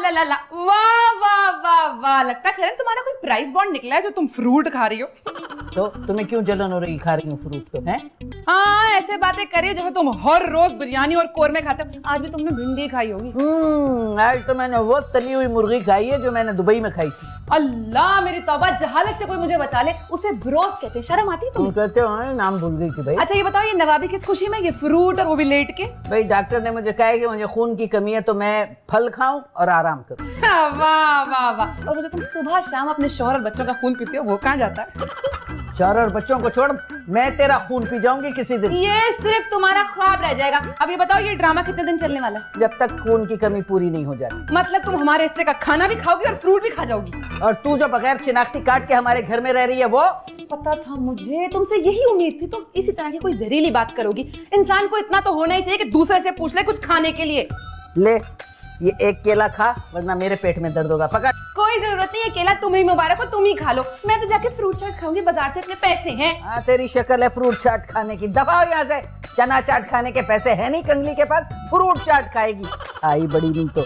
ला ला ला, वाह वाह वाह वाह, लगता है तुम्हारा कोई प्राइस बॉन्ड निकला है जो तुम फ्रूट खा रही हो। तो तुम्हें क्यों जलन हो रही, खा रही हूँ फ्रूट को हैं? हाँ, ऐसे बातें करिए जैसे तुम हर रोज बिरयानी और कोरमे खाते हो। आज भी तुमने भिंडी खाई होगी। आज तो मैंने वो तली हुई मुर्गी खाई है जो मैंने दुबई में खाई थी। अल्लाह मेरी तौबा, जहालत से कोई मुझे बचा ले। उसे ब्रोस्ट कहते हैं, शर्म आती है तुम तुम्हें? कहते हो नाम भूल गई थी भाई। अच्छा ये बताओ, ये नवाबी किस खुशी में, ये फ्रूट और वो भी लेट के? भाई डॉक्टर ने मुझे कहा है कि मुझे खून की कमी है तो मैं फल खाऊं और आराम करूं। वाह वाह वाह। और मुझे तुम सुबह शाम अपने शौहर और बच्चों का खून पीते हो, वो कहाँ जाता है? शौहर और बच्चों को छोड़, मैं तेरा खून पी जाऊंगी किसी दिन। ये सिर्फ तुम्हारा ख्वाब रह जाएगा। अब ये बताओ, ये ड्रामा कितने दिन चलने वाला है? जब तक खून की कमी पूरी नहीं हो जाती। मतलब तुम हमारे हिस्से का खाना भी खाओगी और फ्रूट भी खा जाओगी? और तू जो बगैर शिनाख्ती काट के हमारे घर में रह रही है वो? पता था मुझे, तुमसे यही उम्मीद थी। तुम इसी तरह की कोई जहरीली बात करोगी। इंसान को इतना तो होना ही चाहिए कि दूसरे से पूछ ले कुछ खाने के लिए। ले ये एक केला खा, वरना मेरे पेट में दर्द होगा। पकड़। कोई जरूरत नहीं है, केला तुम्हें मुबारक हो, तुम ही खा लो। मैं तो जाके फ्रूट चाट खाऊंगी, बाजार से इतने पैसे हैं। हाँ तेरी शक्ल है फ्रूट चाट खाने की, दबाओ यहाँ से। चना चाट खाने के पैसे है नहीं कंगली के पास, फ्रूट चाट खाएगी। आई बड़ी नहीं तो